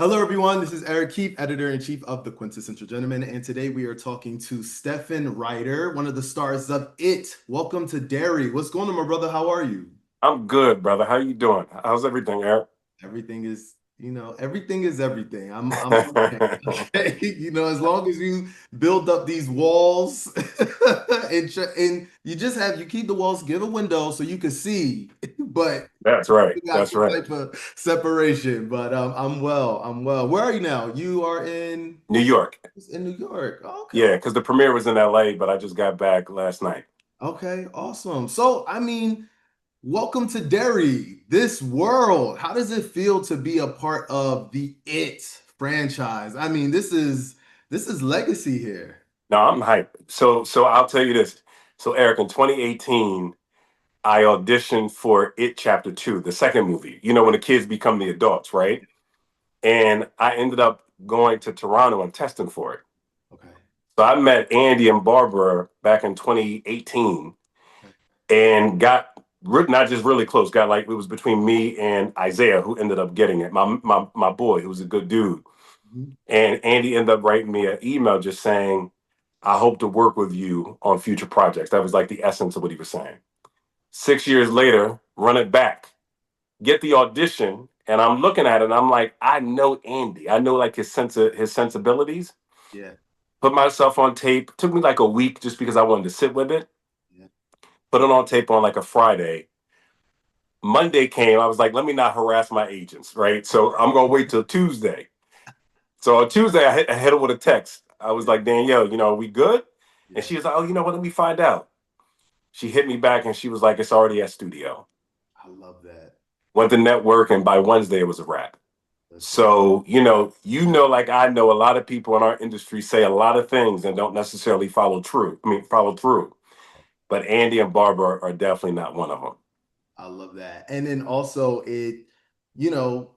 Hello, everyone. This is Eric Keefe, editor-in-chief of The Quintessential Gentleman, and today we are talking to Stephen Ryder, one of the stars of It. Welcome to Derry. What's going on, my brother? How are you? I'm good, brother. How you doing? How's everything, Eric? Everything is, everything is everything. I'm okay. Okay. As long as you build up these walls and you keep the walls, give a window so you can see, but That's right. we got That's some right. type of separation. But I'm well. I'm well. Where are you now? You are New York. in New York. Okay. Yeah, because the premiere was in LA, but I just got back last night. Okay, awesome. So, welcome to Derry, this world. How does it feel to be a part of the It franchise? This is legacy here. No, I'm hyped. So I'll tell you this. So Eric, in 2018, I auditioned for It Chapter 2, the second movie. You know, when the kids become the adults, right? And I ended up going to Toronto and testing for it. Okay. So I met Andy and Barbara back in 2018 and got not just really close. Got like it was between me and Isaiah, who ended up getting it. My boy, who was a good dude. Mhm. And Andy ended up writing me an email just saying, "I hope to work with you on future projects." That was like the essence of what he was saying. 6 years later, run it back, get the audition, and I'm looking at it, and I'm like, I know Andy. I know like his sensibilities. Yeah. Put myself on tape. Took me like a week just because I wanted to sit with it. Yeah. Put it on tape on like a Friday. Monday came, I was like, let me not harass my agents, right? So I'm gonna wait till Tuesday. So on Tuesday, I hit her with a text. I was Yeah. like, Danielle, are we good? And Yeah. she was like, oh, you know what? Let me find out. She hit me back and she was like, it's already at studio. I love that. Went to network, and by Wednesday it was a wrap. Listen. So, like I know a lot of people in our industry say a lot of things and don't necessarily follow through. But Andy and Barbara are definitely not one of them. I love that. And then also you know,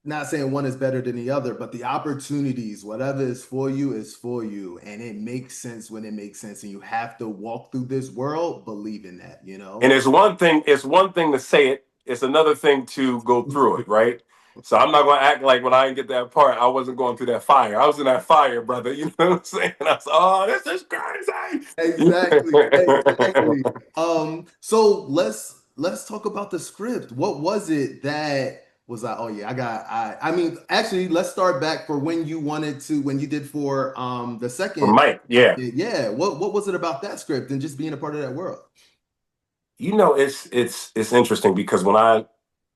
not saying one is better than the other, but the opportunities, whatever is for you. And it makes sense when it makes sense. And you have to walk through this world believing that. And it's one thing to say it, it's another thing to go through it, right? So I'm not gonna act like when I didn't get that part, I wasn't going through that fire. I was in that fire, brother. You know what I'm saying? I was, oh, this is Exactly, exactly. crazy. So let's talk about the script. What was it that was like, oh yeah, actually let's start back for when you did for the For second. Mike, yeah. Yeah, what was it about that script and just being a part of that world? It's interesting because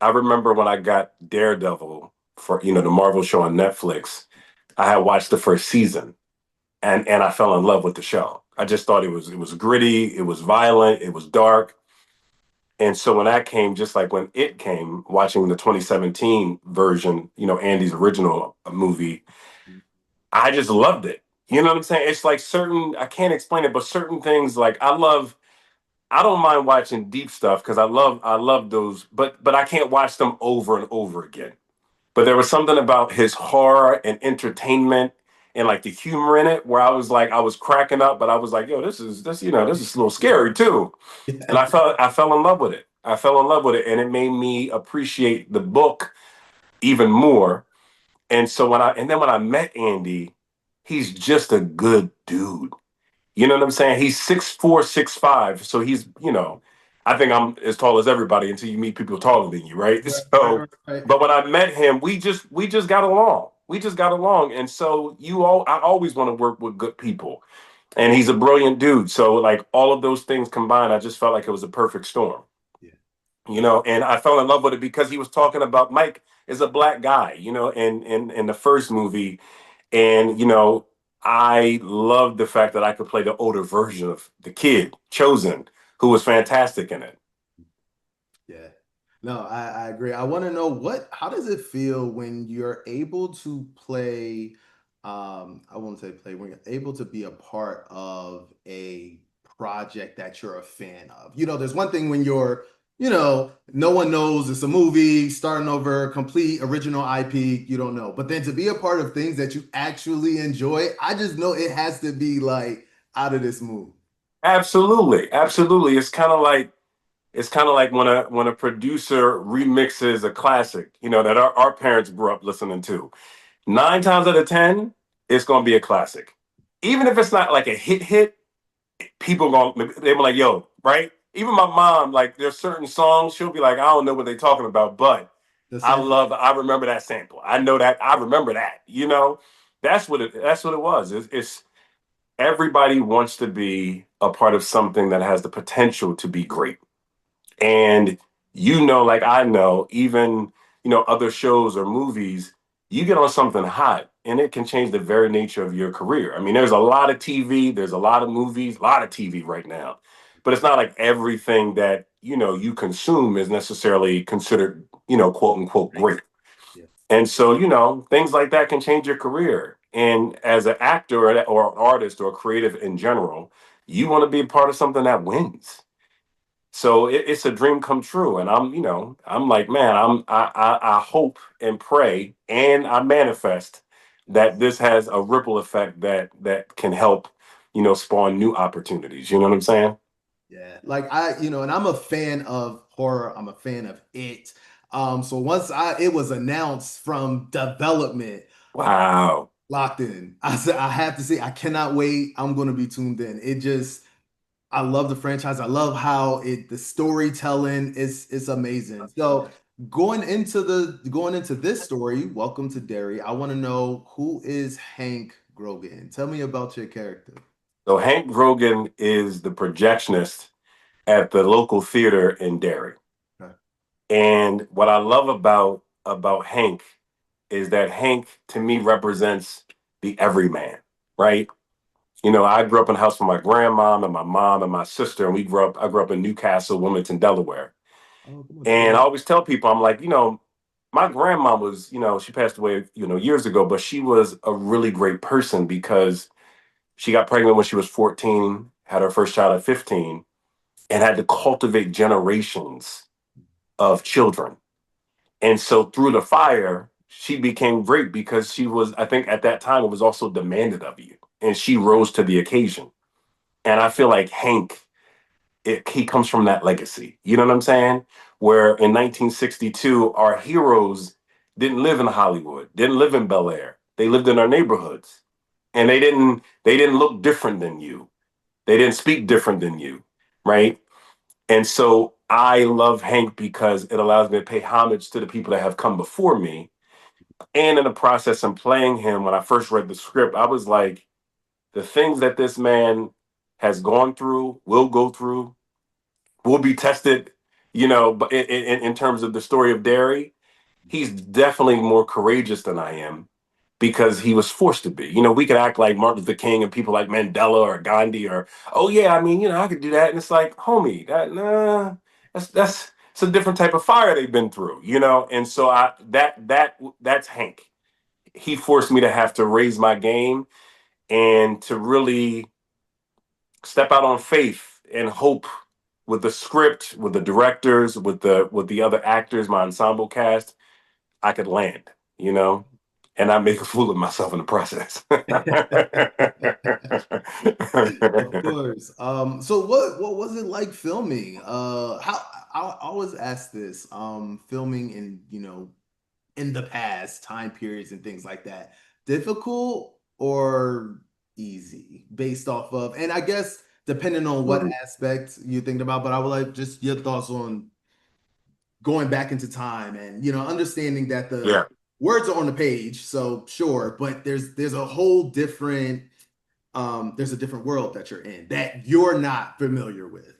I remember when I got Daredevil for the Marvel show on Netflix, I had watched the first season and I fell in love with the show. I just thought it was gritty, it was violent, it was dark. And so when that came, just like when it came, watching the 2017 version, Andy's original movie, I just loved it. You know what I'm saying? It's like I can't explain it, but certain things like I don't mind watching deep stuff because I love those, but I can't watch them over and over again. But there was something about his horror and entertainment and like the humor in it where I was cracking up, but I was like, yo, this is a little scary too. And I fell in love with it. I fell in love with it, and it made me appreciate the book even more. And so when I met Andy, he's just a good dude. You know what I'm saying? He's 6'4", 6'5". So I think I'm as tall as everybody until you meet people taller than you, right? Right, right, So, right, right. but when I met him, we just got along. We just got along. And so I always want to work with good people. And he's a brilliant dude. So like all of those things combined, I just felt like it was a perfect storm. Yeah. And I fell in love with it because he was talking about Mike is a black guy, in the first movie. And, I loved the fact that I could play the older version of the kid, Chosen, who was fantastic in it. Yeah. No, I agree. I want to know how does it feel when you're able to play, I won't say play, when you're able to be a part of a project that you're a fan of. There's one thing when no one knows it's a movie, starting over, complete original IP, you don't know. But then to be a part of things that you actually enjoy, I just know it has to be like out of this movie. Absolutely. Absolutely. It's kind of like It's kind of like when a producer remixes a classic, that our parents grew up listening to. 9 times out of 10, it's gonna be a classic. Even if it's not like a hit, people going they were like, yo, right? Even my mom, like there's certain songs, she'll be like, I don't know what they're talking about, but The sample. I remember that sample. I know that, I remember that. That's what it was. It's everybody wants to be a part of something that has the potential to be great. And like I know, even other shows or movies, you get on something hot and it can change the very nature of your career. I mean, there's a lot of TV, there's a lot of movies, a lot of TV right now. But it's not like everything that you consume is necessarily considered, quote unquote, great. Yeah. And so, things like that can change your career. And as an actor or an artist or a creative in general, you want to be a part of something that wins. So it's a dream come true, and I'm like, man, I hope and pray and I manifest that this has a ripple effect that can help, spawn new opportunities. You know what I'm saying? Yeah, like and I'm a fan of horror. I'm a fan of it. So once it was announced from development, Wow. locked in. I said I have to see. I cannot wait. I'm going to be tuned in. I love the franchise. I love how the storytelling is amazing. So going into this story, welcome to Derry. I want to know, who is Hank Grogan? Tell me about your character. So Hank Grogan is the projectionist at the local theater in Derry. Okay. And what I love about Hank is that Hank to me represents the everyman, right? I grew up in a house with my grandmom and my mom and my sister, and I grew up in Newcastle, Wilmington, Delaware. Oh, come on, And I Derry. always tell people, I'm like, my grandma was, she passed away, years ago, but she was a really great person because she got pregnant when she was 14, had her first child at 15, and had to cultivate generations of children. And so through the fire, she became great because she was, I think at that time, it was also demanded of you. And she rose to the occasion. And I feel like Hank, he comes from that legacy. You know what I'm saying? Where in 1962, our heroes didn't live in Hollywood, didn't live in Bel Air. They lived in our neighborhoods, and they didn't look different than you. They didn't speak different than you, right? And so I love Hank because it allows me to pay homage to the people that have come before me. And in the process of playing him, when I first read the script, I was like, the things that this man has gone through, will go through, will be tested, but in terms of the story of Derry, he's definitely more courageous than I am because he was forced to be. We could act like Martin Luther King and people like Mandela or Gandhi or, oh yeah, I mean, I could do that. And it's like, homie, that's it's a different type of fire they've been through. And so that's Hank. He forced me to have to raise my game and to really step out on faith and hope with the script, with the directors, with the other actors, my ensemble cast, I could land, and I make a fool of myself in the process. Of course. So what was it like filming? How I always ask this. Filming in in the past time periods and things like that. Difficult or easy based off of, and I guess depending on what aspect you think about. But I would like just your thoughts on going back into time and understanding that the Yeah. words are on the page, so sure, but there's a whole different there's a different world that you're in that you're not familiar with.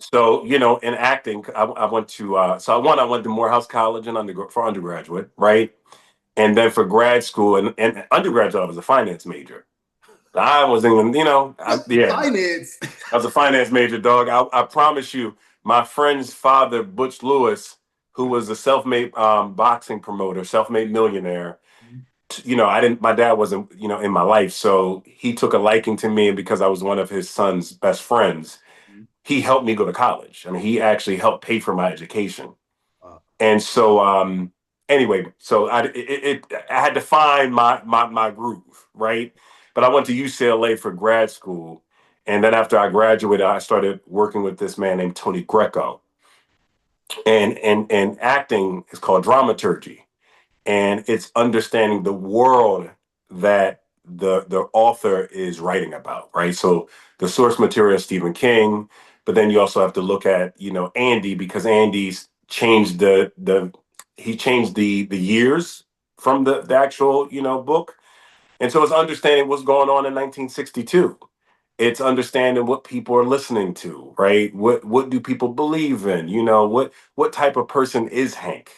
So, in acting, I went to I went to Morehouse College and for undergraduate, right? And then for grad school and undergraduate, I was a finance major. I was in, yeah, Finance. I was a finance major, dog. I promise you, my friend's father, Butch Lewis, who was a self-made boxing promoter, self-made millionaire. I didn't. My dad wasn't, in my life, so he took a liking to me, and because I was one of his son's best friends, he helped me go to college. I mean, he actually helped pay for my education. And so, anyway, so I had to find my groove, right? But I went to UCLA for grad school, And then after I graduated, I started working with this man named Tony Greco. And acting is called dramaturgy, and it's understanding the world that the author is writing about, right? So the source material is Stephen King, but then you also have to look at, Andy, because Andy's changed the years from the actual, book. And so it's understanding what's going on in 1962. It's understanding what people are listening to, right? What do people believe in? What type of person is Hank?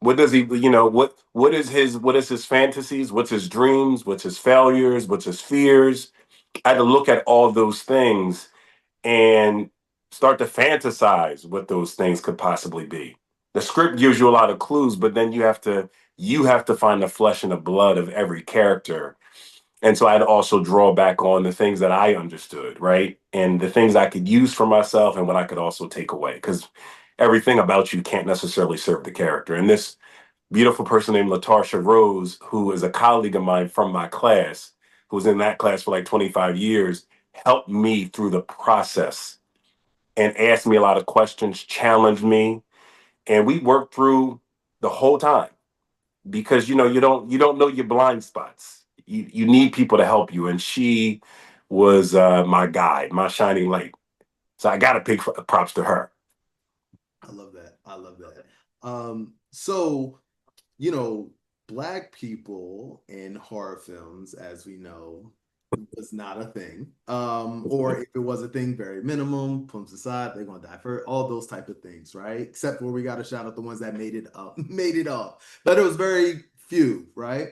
What does he, what is his fantasies? What's his dreams? What's his failures? What's his fears? I had to look at all those things and start to fantasize what those things could possibly be. The script gives you a lot of clues, but then you have to find the flesh and the blood of every character. And so I'd also draw back on the things that I understood, right? And the things I could use for myself and what I could also take away. Because everything about you can't necessarily serve the character. And this beautiful person named Latarsha Rose, who is a colleague of mine from my class, who was in that class for like 25 years, helped me through the process and asked me a lot of questions, challenged me. And we worked through the whole time, because you don't know your blind spots. You need people to help you, and she was my guide, my shining light. So I got to pick props to her. I love that. I love that. So, you know, black people in horror films, as we know, was not a thing. Or if it was a thing, very minimum, pumps aside, they're gonna die for all those type of things, right? Except for we gotta shout out the ones that made it up, made it up. But it was very few, right?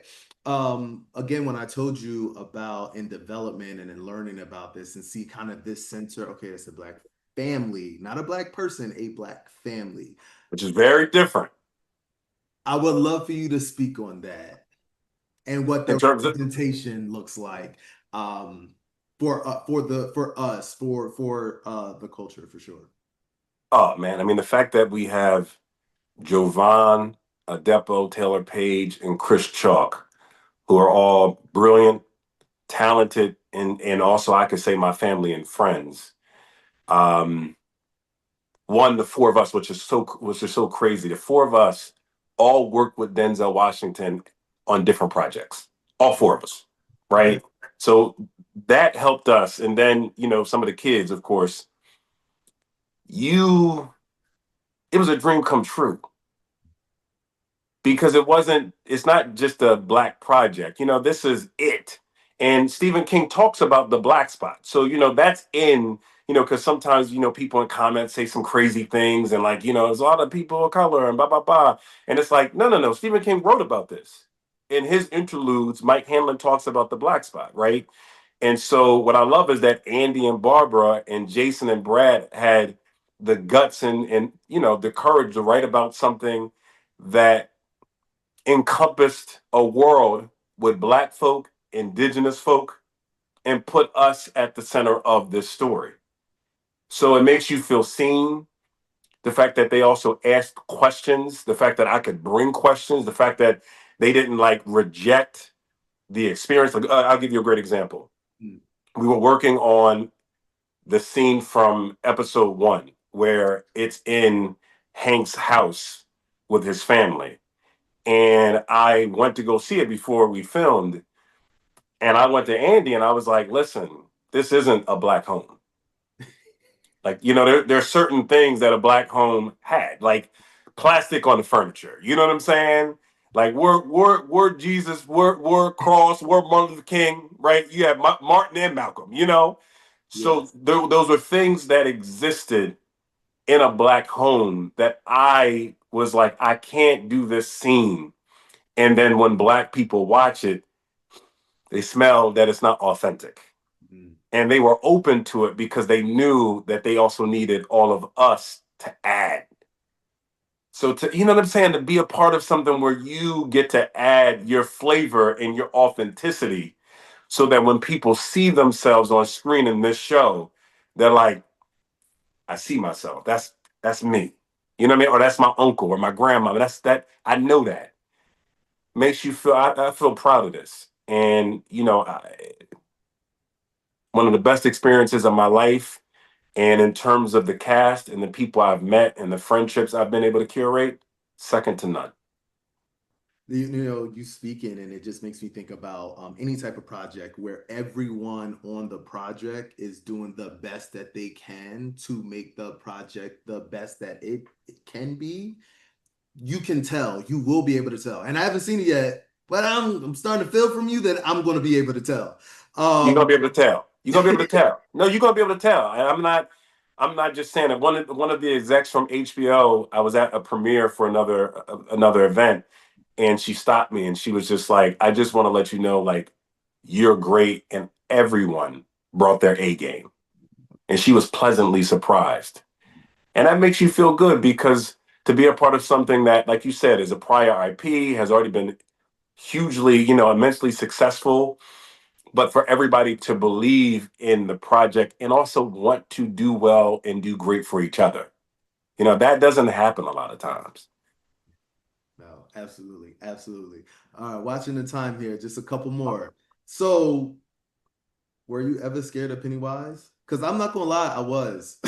Again, when I told you about in development and in learning about this and see kind of this center, okay, it's a black family, not a black person, a black family. Which is very different I would love for you to speak on that and what in the terms of. representation looks like for the culture for sure. Oh man, I mean the fact that we have Jovan, Adepo, Taylor Page, and Chris Chalk, who are all brilliant, talented, and also I could say my family and friends. Um, the four of us, which is so crazy. The four of us all worked with Denzel Washington on different projects. All four of us, Okay. right? So that helped us. And then, some of the kids, of course, you it was a dream come true, because it's not just a black project. This is it. And Stephen King talks about the black spot. So, that's because sometimes, people in comments say some crazy things, and like, there's a lot of people of color and blah, blah, blah. And it's like, no, no, no. Stephen King wrote about this. In his interludes, Mike Hanlon talks about the black spot, right? And so what I love is that Andy and Barbara and Jason and Brad had the guts and the courage to write about something that encompassed a world with black folk, indigenous folk, and put us at the center of this story. So it makes you feel seen. The fact that they also asked questions, the fact that I could bring questions, the fact that they didn't like reject the experience. Like, I'll give you a great example. Mm. We were working on the scene from episode 1 where it's in Hank's house with his family. And I went to go see it before we filmed. And I went to Andy and I was like, listen, this isn't a black home. Like, there's certain things that a black home had, like plastic on the furniture. You know what I'm saying? Like, we're Jesus, we're Cross, we're Martin Luther King, right? You have Martin and Malcolm, So Yes. those were things that existed in a black home that I was like, I can't do this scene. And then when black people watch it, they smell that it's not authentic. Mm. And they were open to it because they knew that they also needed all of us to add. So you know what I'm saying? To be a part of something where you get to add your flavor and your authenticity, so that when people see themselves on screen in this show, they're like, I see myself. That's me. You know what I mean? Or that's my uncle or my grandma. That I know that. Makes you feel I feel proud of this. And one of the best experiences of my life. And in terms of the cast and the people I've met and the friendships I've been able to curate, second to none. You speaking, and it just makes me think about any type of project where everyone on the project is doing the best that they can to make the project the best that it can be. You can tell, you will be able to tell. And I haven't seen it yet, but I'm starting to feel from you that I'm going to be able to tell. You're gonna Um, be able to tell. You're gonna be able to tell. No, you're gonna be able to tell. And I'm not just saying it. One of the execs from HBO, I was at a premiere for another event, and she stopped me and she was just like, I just want to let you know, like, you're great, and everyone brought their A game. And she was pleasantly surprised. And that makes you feel good because to be a part of something that, like you said, is a prior IP, has already been hugely, immensely successful, but for everybody to believe in the project and also want to do well and do great for each other. That doesn't happen a lot of times. no, absolutely, absolutely. All right, watching the time here, just a couple more. So, were you ever scared of Pennywise? Because I'm not gonna lie, I was.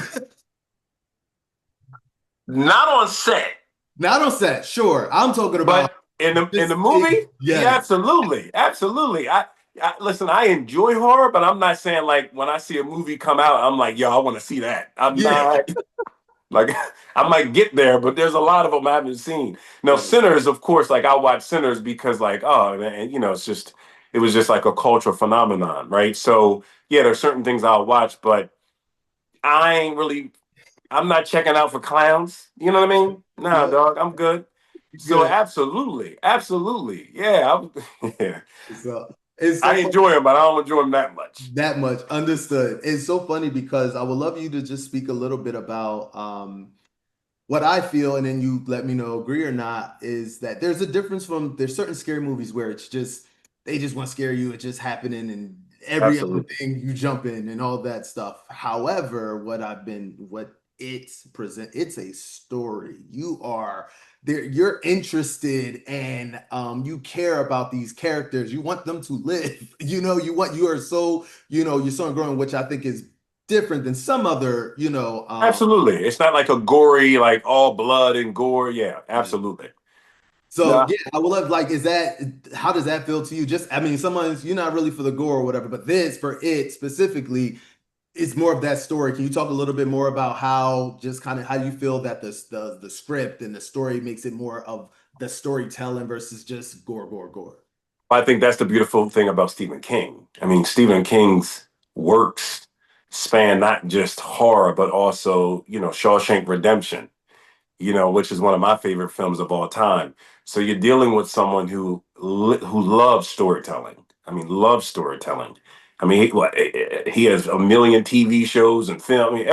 Not on set, Not on set, sure. I'm talking about but in the just in, movie, yeah, yes, absolutely, absolutely. I listen. I enjoy horror, but I'm not saying like when I see a movie come out, I'm like, yo, I want to see that. I'm yeah, not like I might get there, but there's a lot of them I haven't seen. Now, right, Sinners, of course, like I watch Sinners because like, oh man, it was just like a cultural phenomenon, right? So yeah, there's certain things I'll watch, but I ain't really I'm not checking out for clowns. You know what I mean? Nah, yeah, dog, I'm good. So good. absolutely, absolutely, yeah, yeah. So it's I so enjoy them, but I don't enjoy them that much. that much understood. It's so funny because I would love you to just speak a little bit about what I feel, and then you let me know agree or not, is that there's a difference from there's certain scary movies where it's just they just want to scare you, it's just happening, and every other Absolutely, thing you jump in and all that stuff. However, what it's a story. You are there, you're interested and you care about these characters. You want them to live. You are so, you're so growing, which I think is different than some other, absolutely. It's not like a gory, like all blood and gore. Yeah, absolutely. So Nah, yeah, I would love like, is that how does that feel to you? Just I mean, someone's you're not really for the gore or whatever, but this for it specifically, it's more of that story. Can you talk a little bit more about how just kind of how you feel that the script and the story makes it more of the storytelling versus just gore, gore, gore? I think that's the beautiful thing about Stephen King. I mean, Stephen King's works span not just horror, but also, Shawshank Redemption, which is one of my favorite films of all time. So you're dealing with someone who loves storytelling. I mean, loves storytelling. I mean, he has a million TV shows and film. I mean,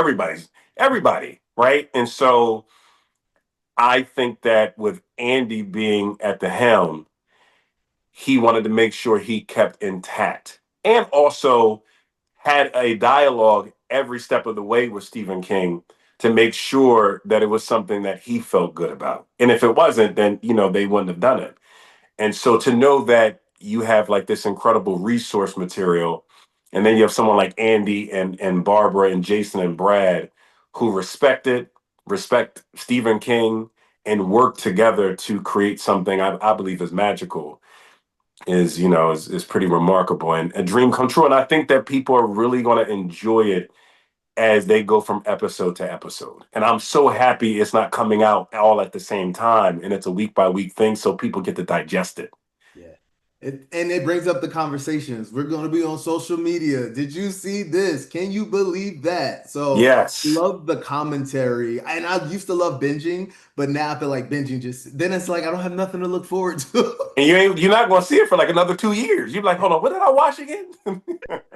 everybody, right? And so I think that with Andy being at the helm, he wanted to make sure he kept intact and also had a dialogue every step of the way with Stephen King to make sure that it was something that he felt good about. And if it wasn't, then, they wouldn't have done it. And so to know that you have like this incredible resource material, and then you have someone like Andy and Barbara and Jason and Brad who respect Stephen King, and work together to create something I believe is magical is pretty remarkable and a dream come true. And I think that people are really going to enjoy it as they go from episode to episode. And I'm so happy it's not coming out all at the same time and it's a week by week thing so people get to digest it. Yeah. And it brings up the conversations. We're going to be on social media. Did you see this? Can you believe that? So Yes. love the commentary. And I used to love binging, but now I feel like binging just then it's like I don't have nothing to look forward to. And you're not going to see it for like another 2 years. You're like, hold on, what did I watch again?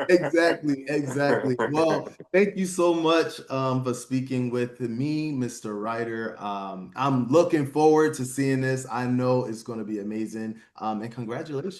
Exactly, exactly. Well, thank you so much for speaking with me, Mr. Ryder. I'm looking forward to seeing this. I know it's going to be amazing. And congratulations.